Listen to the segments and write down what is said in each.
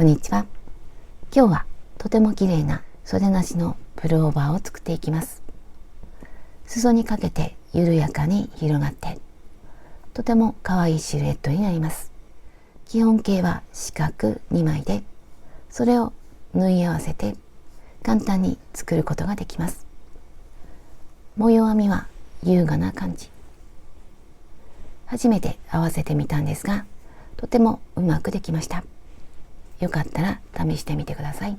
こんにちは。今日はとても綺麗な袖なしのプルオーバーを作っていきます。裾にかけて緩やかに広がってとても可愛いシルエットになります。基本形は四角2枚で、それを縫い合わせて簡単に作ることができます。模様編みは優雅な感じ。初めて合わせてみたんですが、とてもうまくできました。よかったら試してみてください。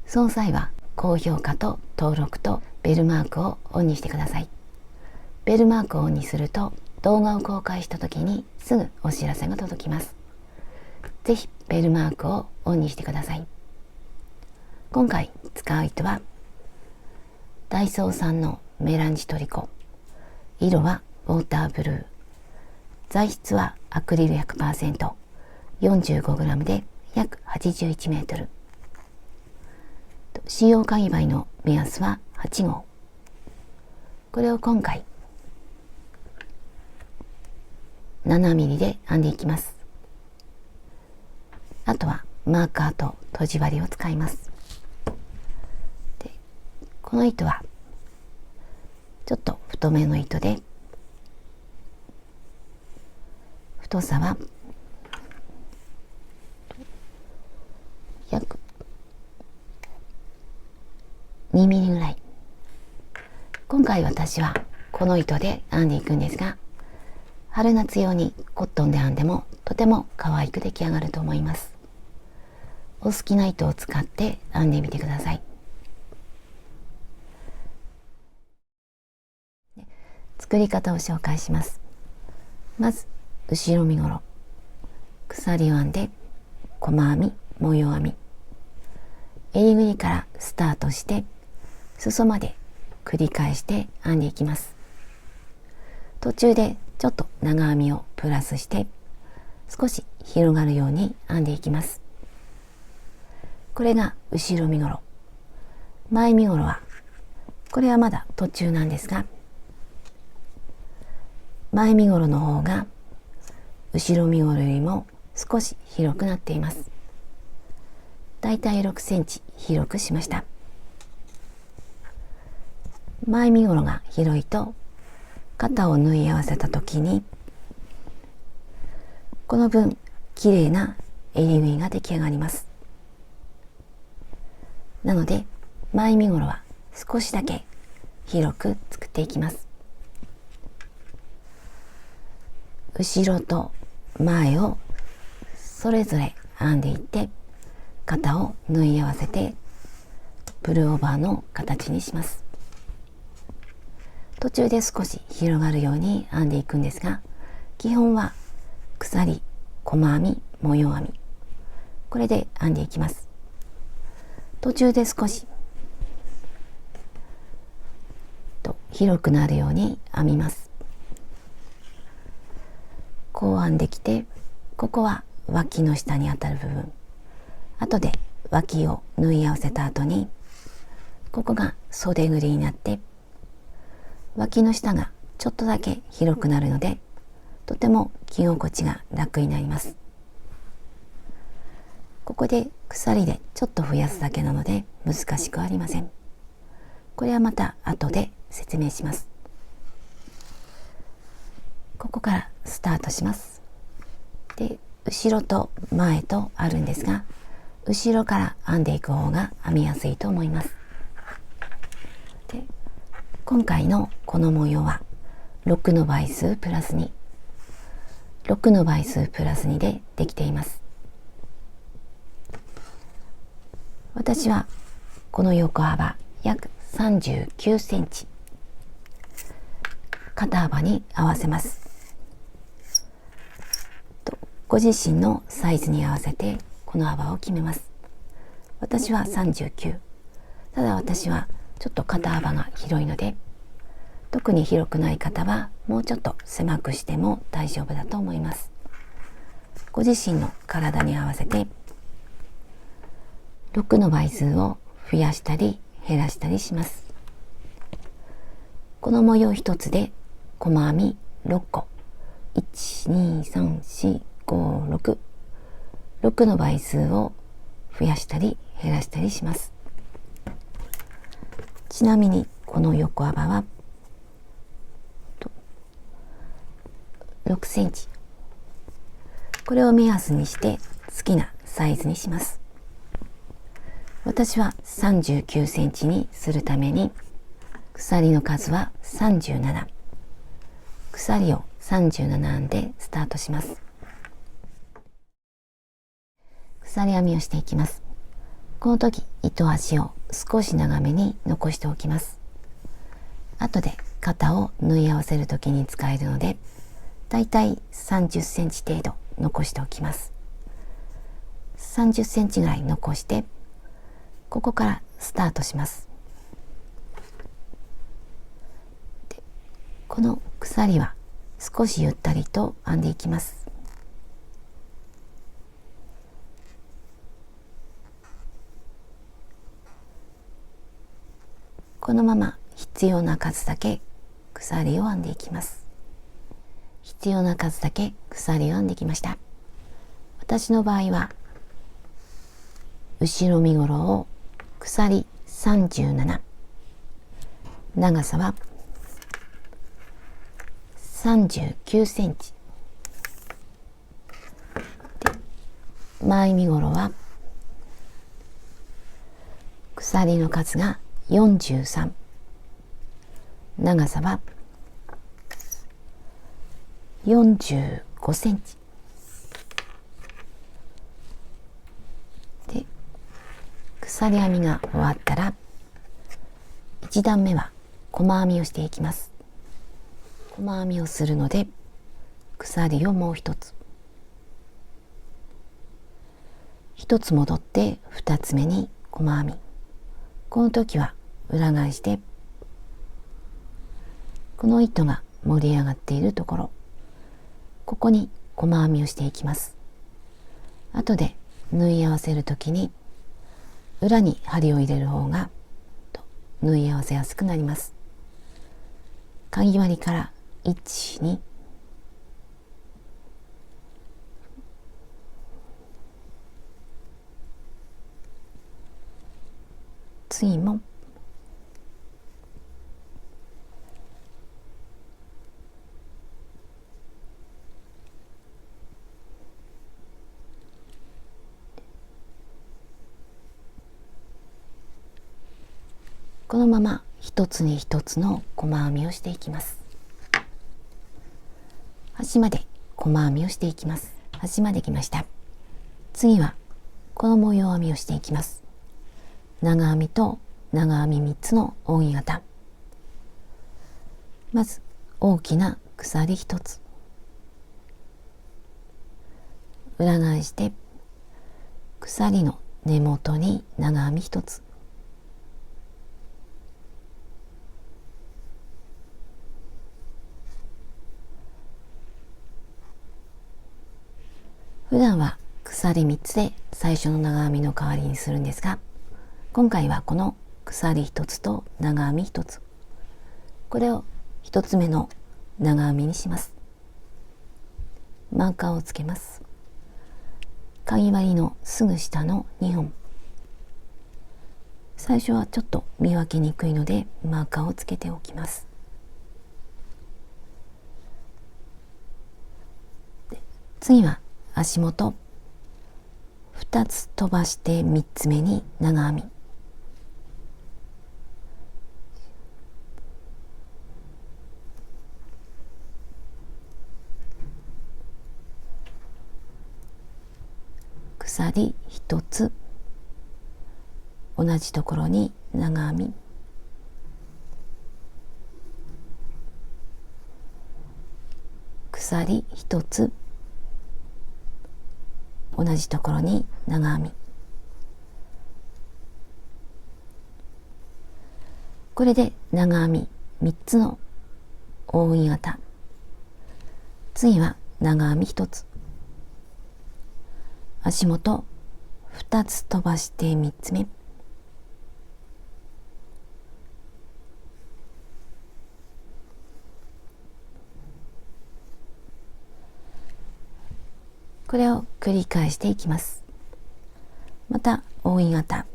その際は高評価と登録とベルマークをオンにしてください。ベルマークをオンにすると動画を公開した時にすぐお知らせが届きます。ぜひベルマークをオンにしてください。今回使う糸はダイソー産のメランジトリコ。色はウォーターブルー。材質はアクリル 100%、45g で約81メートル。使用かぎ針の目安は8号。これを今回7ミリで編んでいきます。あとはマーカーととじ針を使います。で、この糸はちょっと太めの糸で、太さは約2ミリぐらい。今回私はこの糸で編んでいくんですが、春夏用にコットンで編んでもとても可愛く出来上がると思います。お好きな糸を使って編んでみてください。作り方を紹介します。まず後ろ身ごろ、鎖を編んで細編み、模様編み、襟ぐりからスタートして裾まで繰り返して編んでいきます。途中でちょっと長編みをプラスして少し広がるように編んでいきます。これが後ろ身ごろ。前身ごろはこれはまだ途中なんですが、前身ごろの方が後ろ身ごろよりも少し広くなっています。だいたい6センチ広くしました。前身ごろが広いと肩を縫い合わせた時にこの分綺麗な襟縫いが出来上がります。なので前身ごろは少しだけ広く作っていきます。後ろと前をそれぞれ編んでいって肩を縫い合わせてプルオーバーの形にします。途中で少し広がるように編んでいくんですが、基本は鎖、細編み、模様編み、これで編んでいきます。途中で少し広くなるように編みます。こう編んできて、ここは脇の下にあたる部分、後で脇を縫い合わせた後にここが袖ぐりになって脇の下がちょっとだけ広くなるので、とても着心地が楽になります。ここで鎖でちょっと増やすだけなので難しくありません。これはまた後で説明します。ここからスタートします。で、後ろと前とあるんですが、後ろから編んでいく方が編みやすいと思います。で、今回のこの模様は6の倍数プラス2、6の倍数プラス2でできています。私はこの横幅約39センチ、肩幅に合わせます。ご自身のサイズに合わせてこの幅を決めます。私は39。ただ私はちょっと肩幅が広いので、特に広くない方はもうちょっと狭くしても大丈夫だと思います。ご自身の体に合わせて6の倍数を増やしたり減らしたりします。この模様一つで細編み6個、1、2、3、4、5、6、6の倍数を増やしたり減らしたりします。ちなみにこの横幅は6センチ。これを目安にして好きなサイズにします。私は39センチにするために鎖の数は37。鎖を37編んでスタートします。鎖編みをしていきます。この時糸端を少し長めに残しておきます。後で肩を縫い合わせる時に使えるので、だいたい30センチ程度残しておきます。30センチぐらい残して、ここからスタートします。で、この鎖は少しゆったりと編んでいきます。このまま必要な数だけ鎖を編んでいきます。必要な数だけ鎖を編んできました。私の場合は後ろ身ごろを鎖37、長さは39センチで、前身ごろは鎖の数が43、長さは45センチで、鎖編みが終わったら1段目は細編みをしていきます。細編みをするので鎖をもう一つ戻って2つ目に細編み。この時は裏返してこの糸が盛り上がっているところ、ここに細編みをしていきます。後で縫い合わせる時に裏に針を入れる方が縫い合わせやすくなります。かぎ針から1、2、次もこのまま一つに一つの細編みをしていきます。端まで細編みをしていきます。端まできました。次はこの模様編みをしていきます。長編みと長編み3つの扇形。まず大きな鎖1つ、裏返して鎖の根元に長編み1つ、普段は鎖3つで最初の長編みの代わりにするんですが、今回はこの鎖1つと長編み1つ、これを1つ目の長編みにします。マーカーをつけます。かぎ針のすぐ下の2本、最初はちょっと見分けにくいのでマーカーをつけておきます。次は足元2つ飛ばして3つ目に長編み、鎖1つ、同じところに長編み、鎖1つ、同じところに長編み。これで長編み3つの扇形。次は長編み1つ、足元2つ飛ばして3つ目、これを繰り返していきます。また扇形、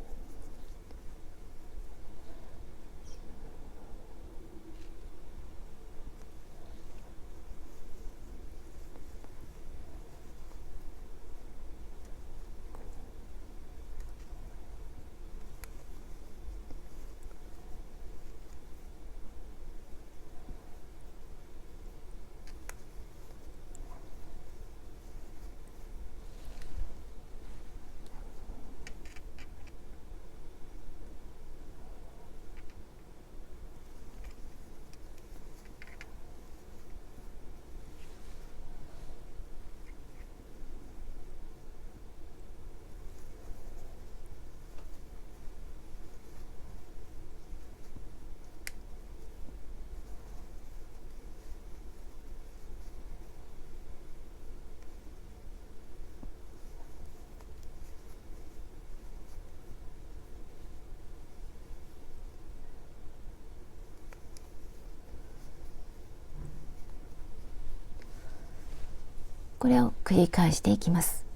これを繰り返していきます。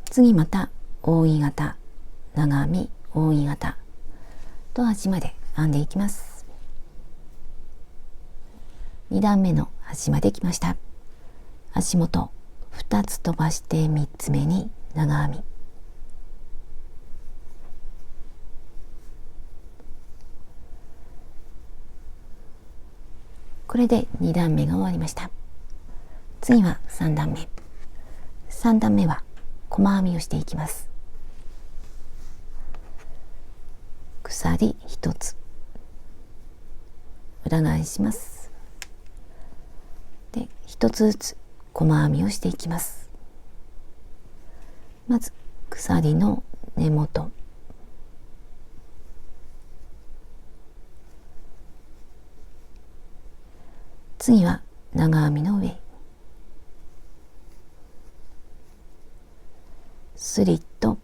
次また扇形、長編み、扇形と端まで編んでいきます。2段目の端まで来ました。足元2つ飛ばして3つ目に長編み、これで2段目が終わりました。次は3段目。3段目は細編みをしていきます。鎖1つ、裏返します。で、1つずつ細編みをしていきます。まず鎖の根元、次は長編みの上、スリット、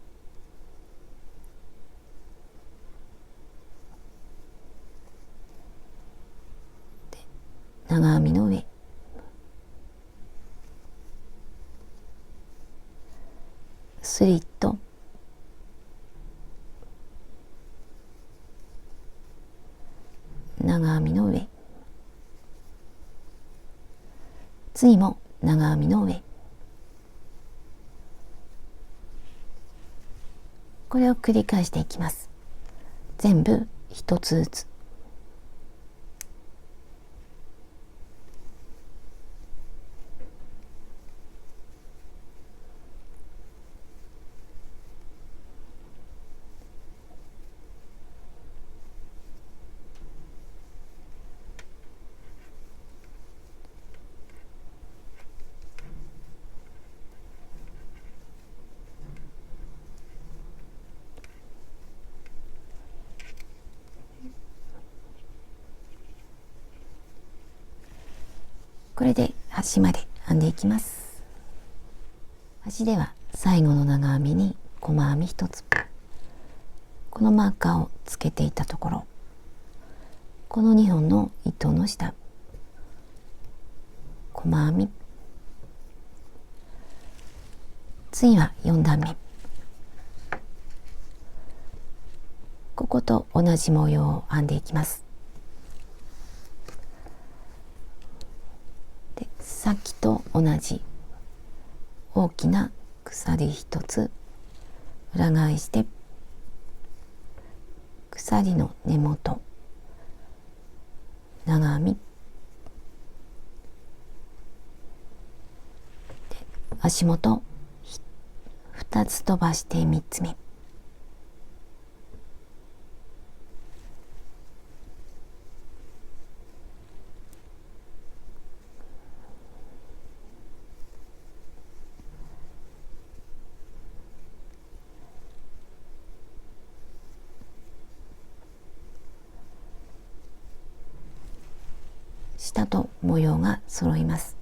長編みの上、スリット、長編みの上、次も長編みの上、これを繰り返していきます。全部一つずつ。これで端まで編んでいきます。端では最後の長編みに細編み1つ、このマーカーをつけていたところ、この2本の糸の下、細編み、次は4段目、ここと同じ模様を編んでいきます。で、さっきと同じ大きな鎖1つ裏返して、鎖の根元、長編み、足元2つ飛ばして3つ目、下と模様が揃います。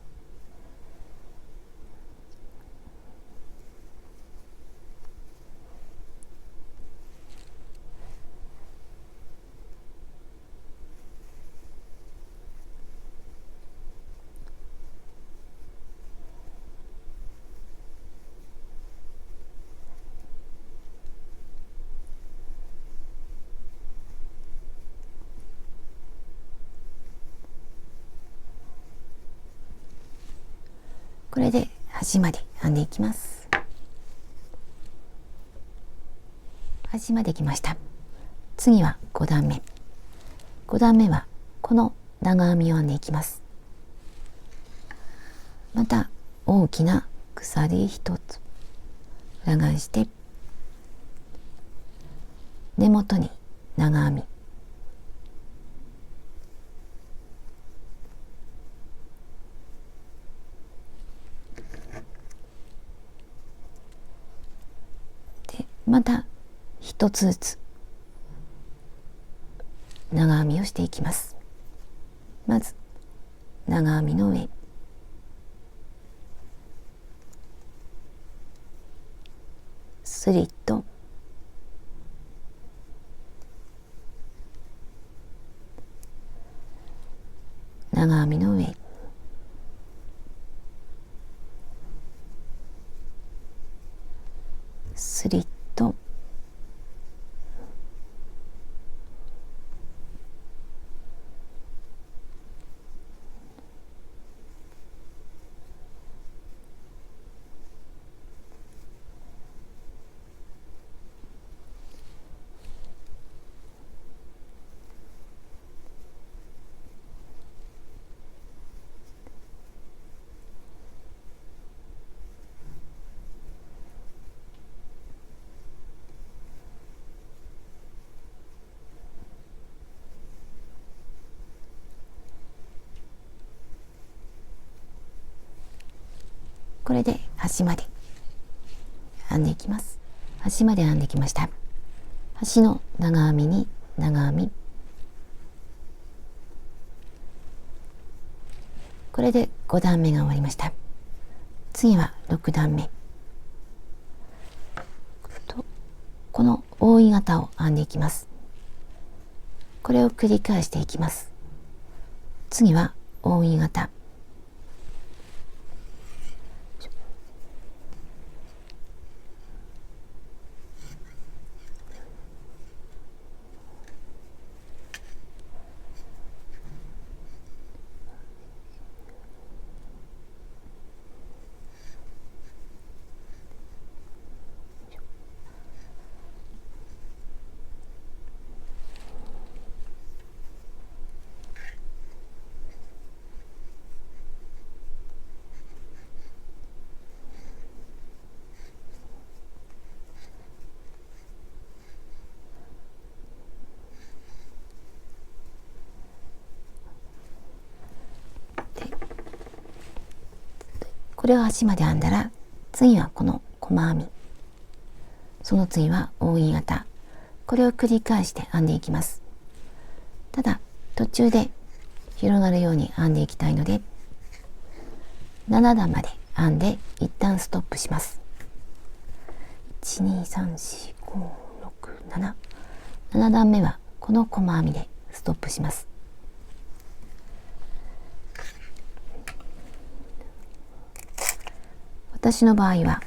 これで端まで編んでいきます。端まできました。次は5段目。5段目はこの長編みを編んでいきます。また大きな鎖1つ裏返して根元に長編み、でまた1つずつ長編みをしていきます。まず長編みの上、スリット、長編みの上、スリット、これで端まで編んでいきます。端まで編んできました。端の長編みに長編み、これで5段目が終わりました。次は6段目。この覆い型を編んでいきます。これを繰り返していきます。次は覆い型、これを端まで編んだら、次はこの細編み、その次は覆い型、これを繰り返して編んでいきます。ただ途中で広がるように編んでいきたいので、7段まで編んで一旦ストップします。1234567、7段目はこの細編みでストップします。私の場合は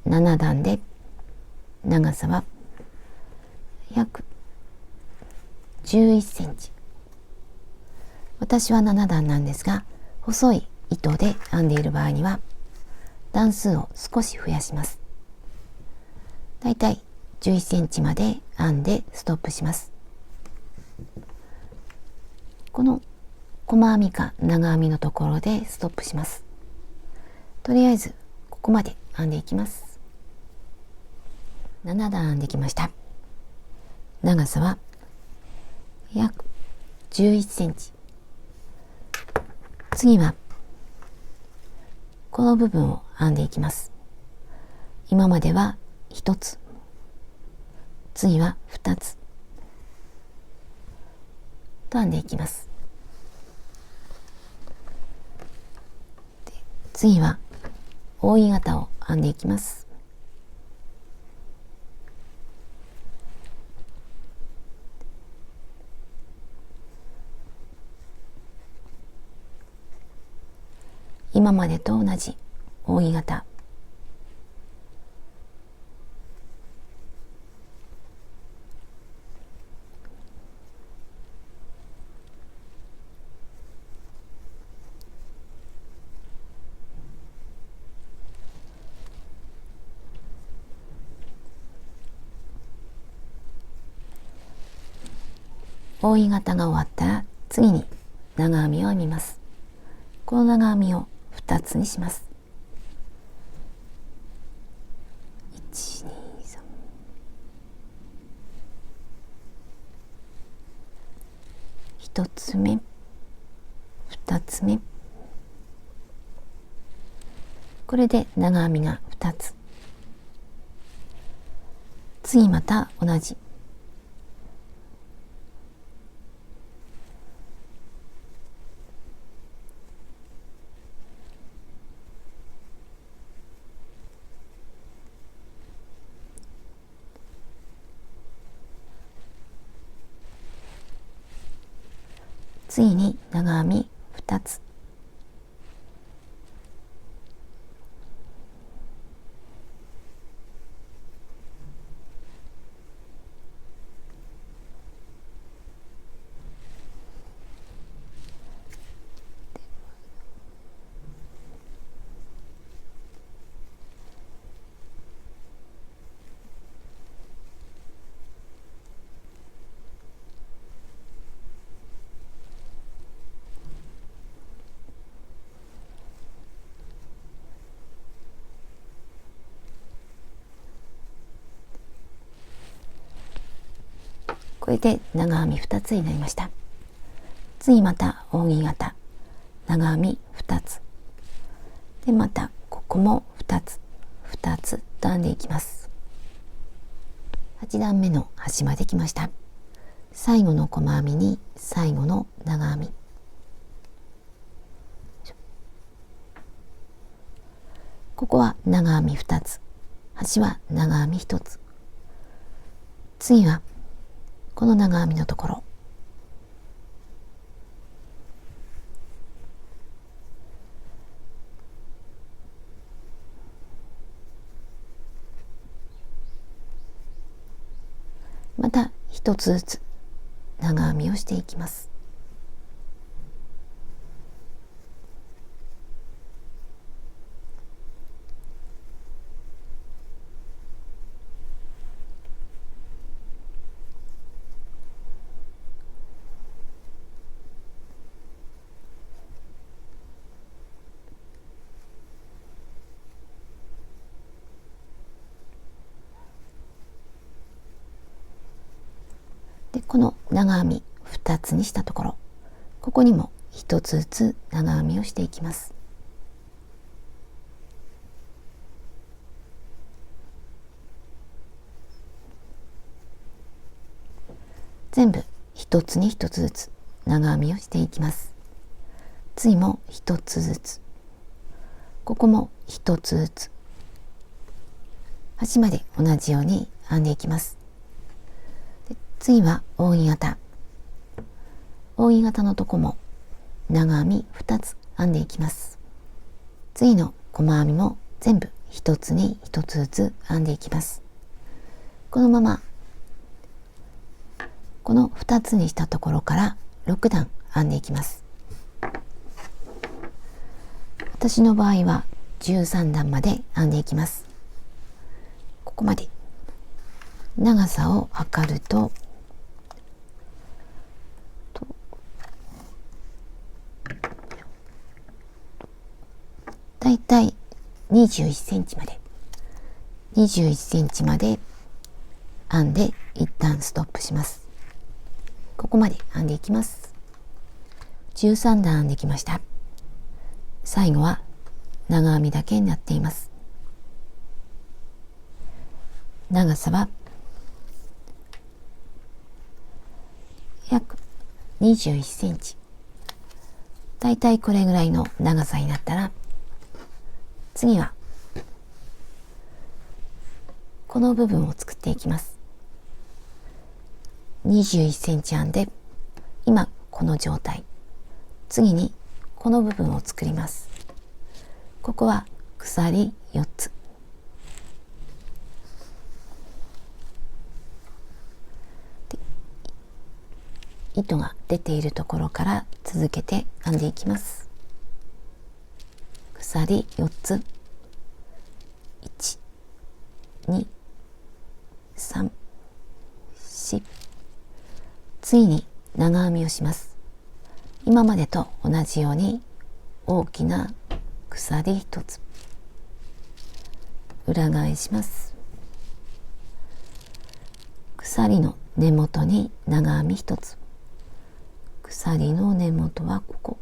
7段で長さは約11センチ。私は7段なんですが、細い糸で編んでいる場合には段数を少し増やします。だいたい11センチまで編んでストップします。この細編みか長編みのところでストップします。とりあえずここまで編んでいきます。7段編んできました。長さは約11センチ。次はこの部分を編んでいきます。今までは1つ、次は2つと編んでいきます。で、次は覆い型を編んでいきます。今までと同じ覆い型、覆い型が終わったら次に長編みを編みます。この長編みを2つにします。1、2、3。1つ目、2つ目。これで長編みが2つ。次また同じ。次に長編み2つ。これで長編み2つになりました。次また扇形、長編み2つ。でまたここも2つ、2つと編んでいきます。8段目の端まで来ました。最後の細編みに最後の長編み。ここは長編み2つ、端は長編み1つ。次はこの長編みのところ、また1つずつ長編みをしていきます。でこの長編み2つにしたところ、ここにも1つずつ長編みをしていきます。全部1つに1つずつ長編みをしていきます。次も1つずつ、ここも1つずつ、端まで同じように編んでいきます。次は扇形、扇形のとこも長編み2つ編んでいきます。次の細編みも全部1つに1つずつ編んでいきます。このままこの2つにしたところから6段編んでいきます。私の場合は13段まで編んでいきます。ここまで長さを測るとだいたい21センチまで21センチまで編んで一旦ストップします。ここまで編んでいきます。13段編んできました。最後は長編みだけになっています。長さは約21センチ。だいたいこれぐらいの長さになったら、次はこの部分を作っていきます。21センチ編んで、今この状態。次にこの部分を作ります。ここは鎖4つ。糸が出ているところから続けて編んでいきます。鎖4つ、1、2、3、4。次に長長編みをします。今までと同じように大きな鎖1つ、裏返します。鎖の根元に長編み1つ、鎖の根元はここ、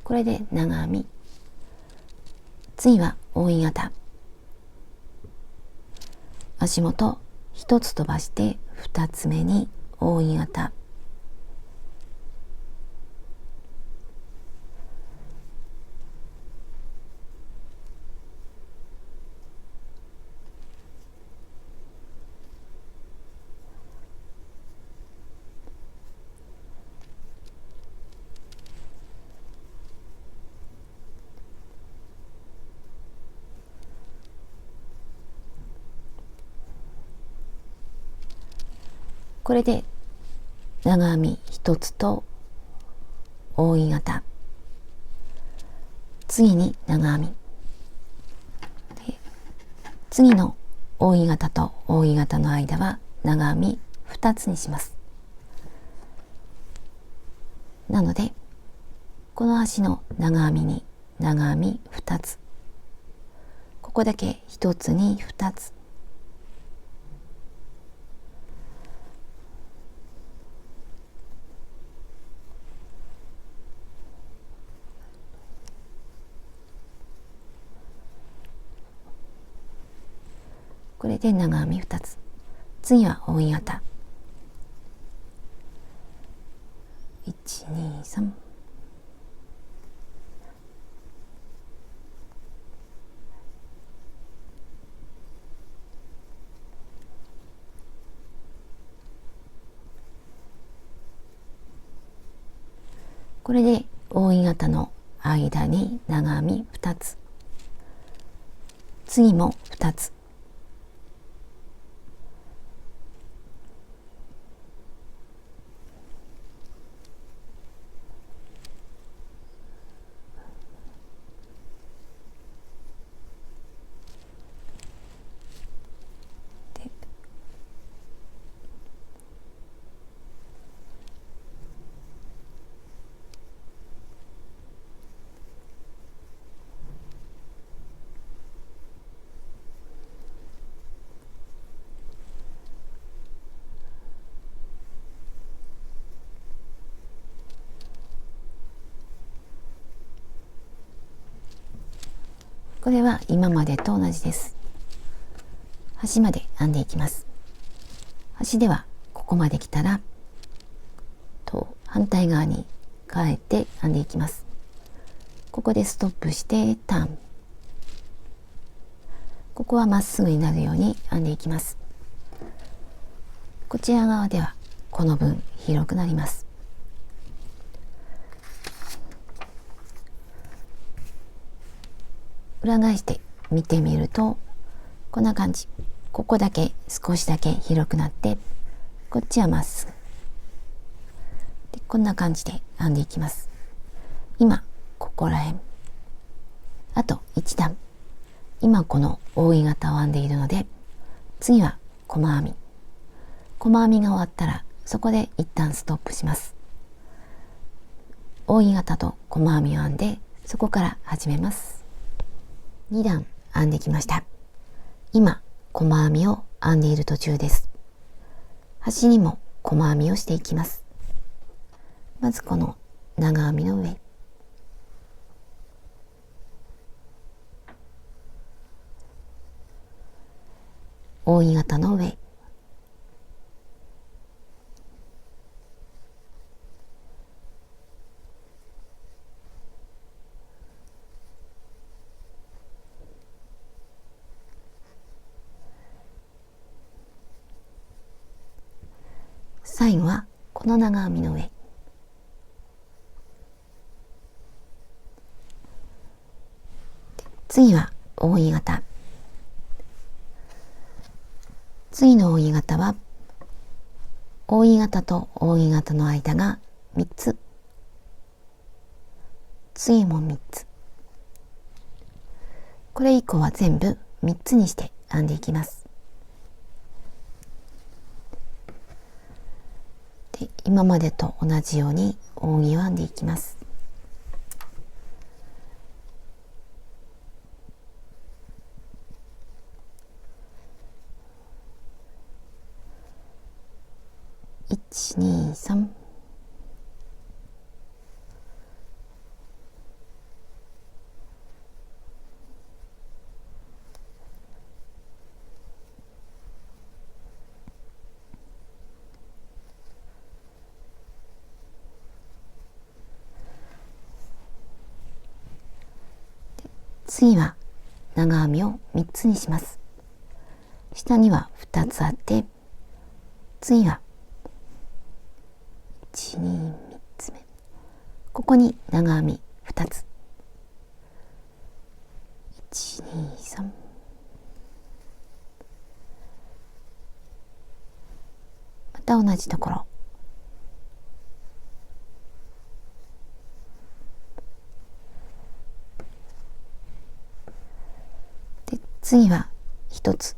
これで長編み。次は扇形。足元1つ飛ばして2つ目に扇形。これで長編み1つと扇形、次に長編み、次の扇形と扇形の間は長編み2つにします。なのでこの足の長編みに長編み2つ、ここだけ1つに2つ、これで長編み2つ。次は扇形。1、2、3。これで扇形の間に長編み2つ。次も2つ。これは今までと同じです。端まで編んでいきます。端ではここまで来たら反対側に変えて編んでいきます。ここでストップしてターン。ここはまっすぐになるように編んでいきます。こちら側ではこの分広くなります。裏返して見てみるとこんな感じ。ここだけ少しだけ広くなって、こっちはまっすぐで、こんな感じで編んでいきます。今ここら辺、あと1段、今この扇形を編んでいるので、次は細編み。細編みが終わったらそこで一旦ストップします。扇形と細編みを編んで、そこから始めます。2段編んできました。今細編みを編んでいる途中です。端にも細編みをしていきます。まずこの長編みの上、扇形の上、最後はこの長編みの上、次は扇形。次の扇形は扇形と扇形の間が3つ、次も3つ、これ以降は全部3つにして編んでいきます。で、今までと同じように扇を編んでいきます。1、2、3。次は長編みを3つにします。下には2つあって、次は1、2、3つ目。ここに長編み2つ。1、2、3。また同じところ。で、次は1つ。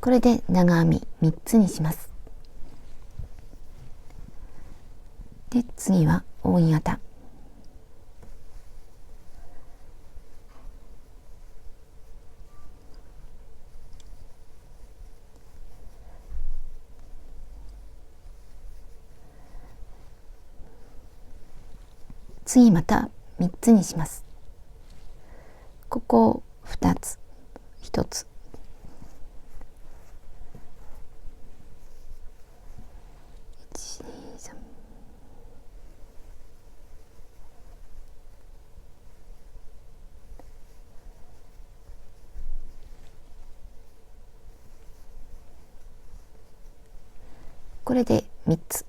これで長編み3つにします。で、次は扇形。次また3つにします。ここを2つ、1つ。1、2、3。これで3つ。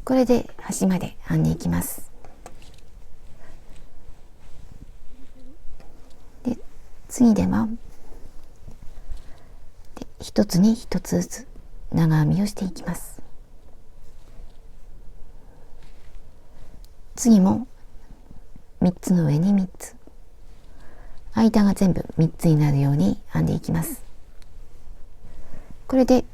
これで端まで編んでいきます。で、次では1つに1つずつ長編みをしていきます。次も3つの上に3つ、間が全部3つになるように編んでいきます。これで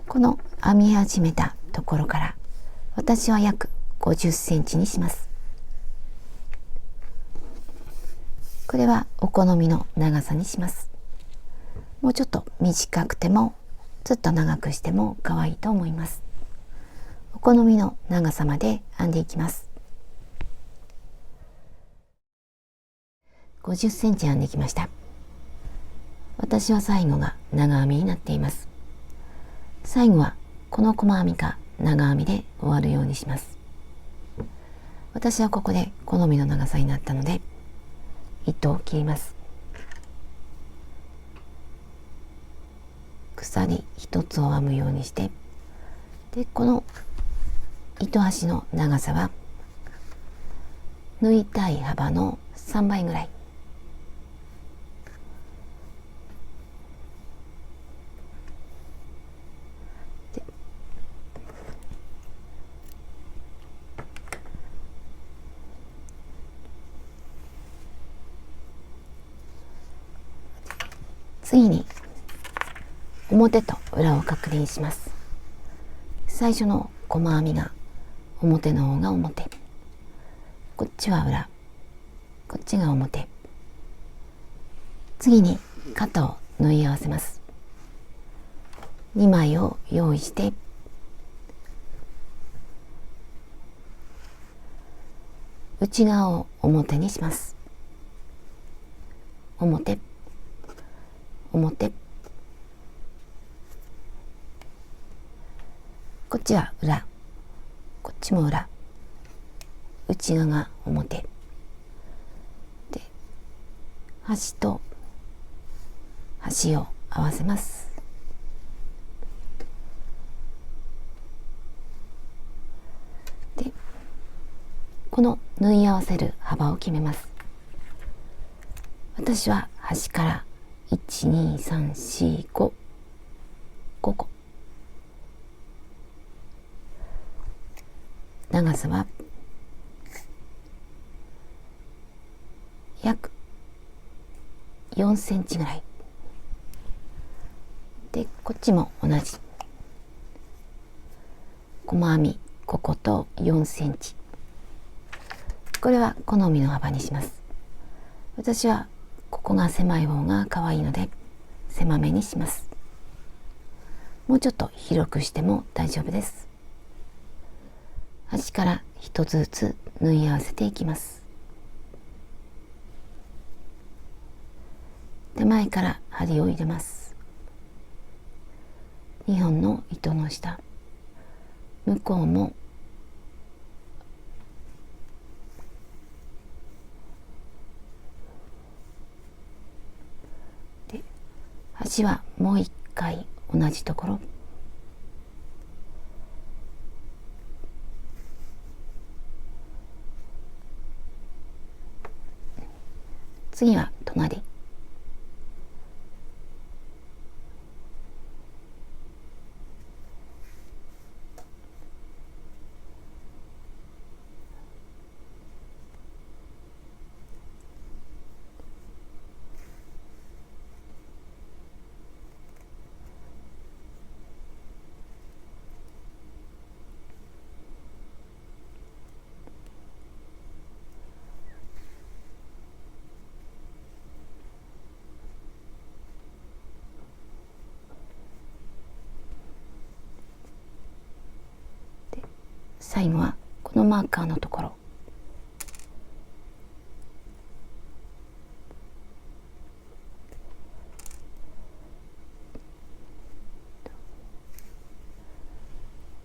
この編み始めたところから私は約50センチにします。これはお好みの長さにします。もうちょっと短くてもずっと長くしても可愛いと思います。お好みの長さまで編んでいきます。50センチ編んできました。私は最後が長編みになっています。最後はこの細編みか長編みで終わるようにします。私はここで好みの長さになったので糸を切ります。鎖一つを編むようにして、でこの糸端の長さは縫いたい幅の3倍ぐらい。次に表と裏を確認します。最初の細編みが表の方が表、こっちは裏、こっちが表。次に肩を縫い合わせます。2枚を用意して内側を表にします。表、表、こっちは裏、こっちも裏、内側が表で、端と端を合わせます。で、この縫い合わせる幅を決めます。私は端から1、2、3、4、5、5個。長さは約4センチぐらい。で、こっちも同じ。細編み5個と4センチ。これは好みの幅にします。私はここが狭い方が可愛いので狭めにします。もうちょっと広くしても大丈夫です。端から一つずつ縫い合わせていきます。手前から針を入れます。2本の糸の下、向こうもで、端はもう一回同じところ、次は隣、最後はこのマーカーのところ、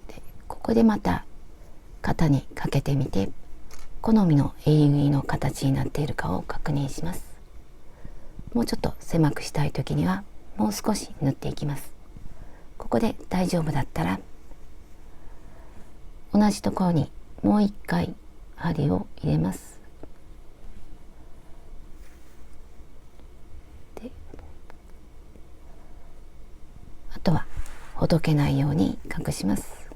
でここでまた肩にかけてみて好みの襟ぐりの形になっているかを確認します。もうちょっと狭くしたい時にはもう少し縫っていきます。ここで大丈夫だったら同じところにもう一回針を入れます。で、あとはほどけないように隠します。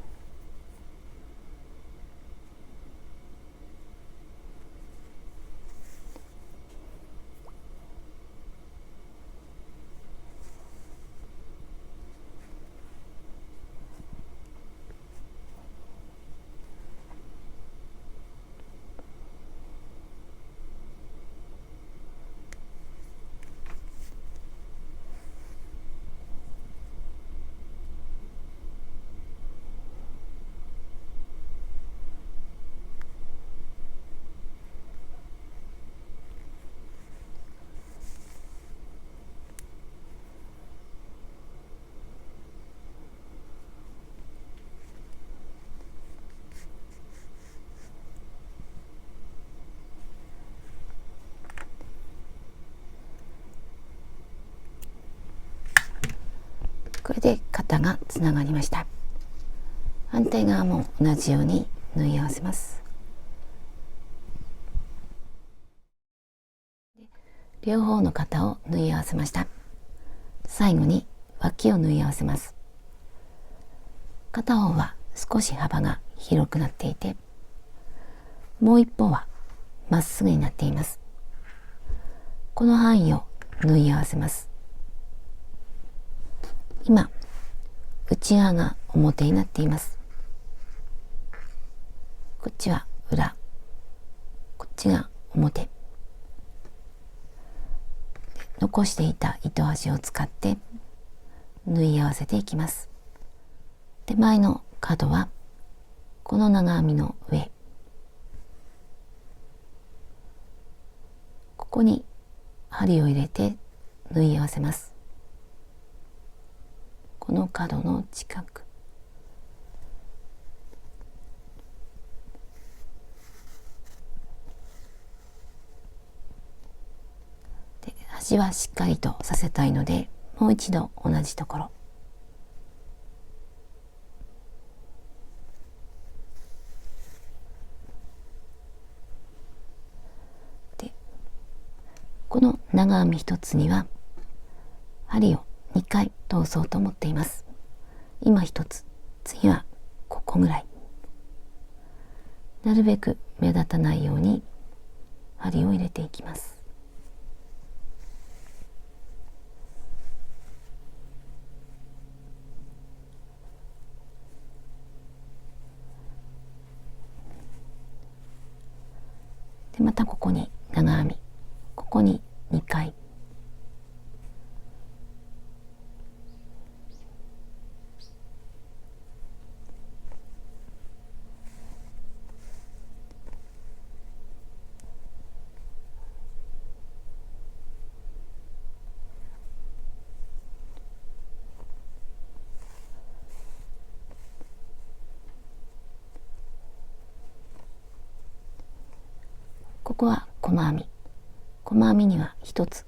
これで肩がつながりました。反対側も同じように縫い合わせます。両方の肩を縫い合わせました。最後に脇を縫い合わせます。片方は少し幅が広くなっていて、もう一方はまっすぐになっています。この範囲を縫い合わせます。今、内側が表になっています。こっちは裏、こっちが表。残していた糸端を使って縫い合わせていきます。手前の角はこの長編みの上、ここに針を入れて縫い合わせます。この角の近くで、端はしっかりとさせたいので、もう一度同じところ、でこの長編み一つには針を2回通そうと思っています。今一つ、次はここぐらい。なるべく目立たないように針を入れていきます。でまたここに長編み、ここに2回、ここは細編み、細編みには1つ、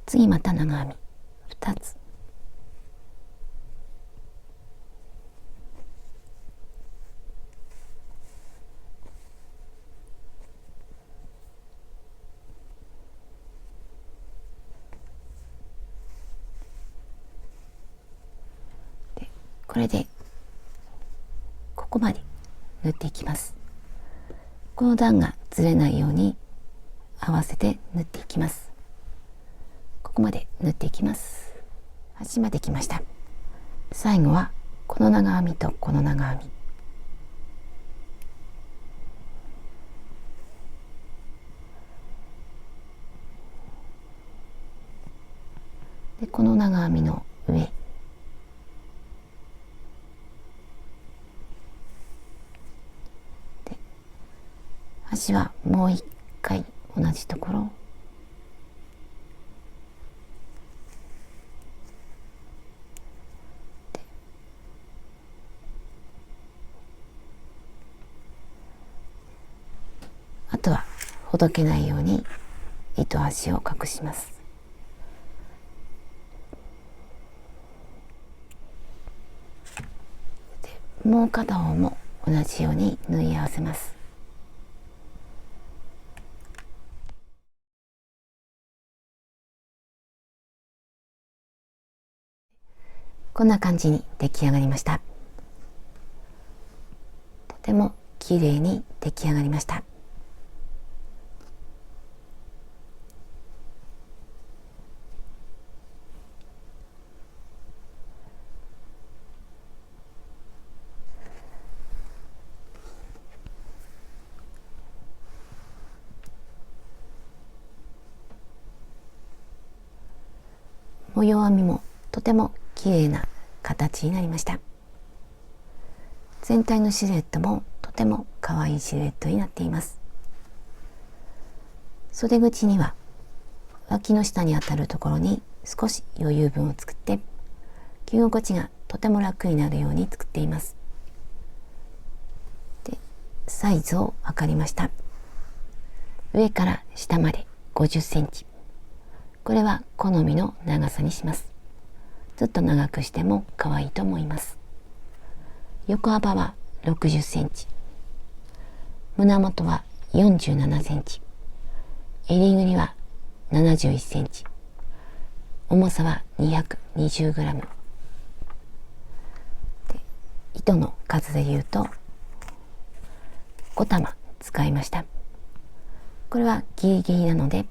次また長編み2つ、でこれでここまで縫っていきます。この段がずれないように合わせて縫っていきます。ここまで縫っていきます。端まで来ました。最後はこの長編みとこの長編み、でこの長編みの上、で端はもう一回同じところ、あとはほどけないように糸端を隠します。でもう片方も同じように縫い合わせます。こんな感じに出来上がりました。とても綺麗に出来上がりました。模様編みもとても綺麗な形になりました。全体のシルエットもとても可愛いシルエットになっています。袖口には脇の下にあたるところに少し余裕分を作って、着心地がとても楽になるように作っています。でサイズを測りました。上から下まで50センチ。これは好みの長さにします。ずっと長くしても可愛いと思います。横幅は60センチ。胸元は47センチ。襟ぐりは71センチ。重さは220グラム。糸の数で言うと5玉使いました。これはギリギリなので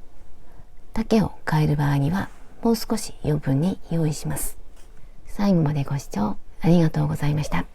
丈を変える場合にはもう少し余分に用意します。最後までご視聴ありがとうございました。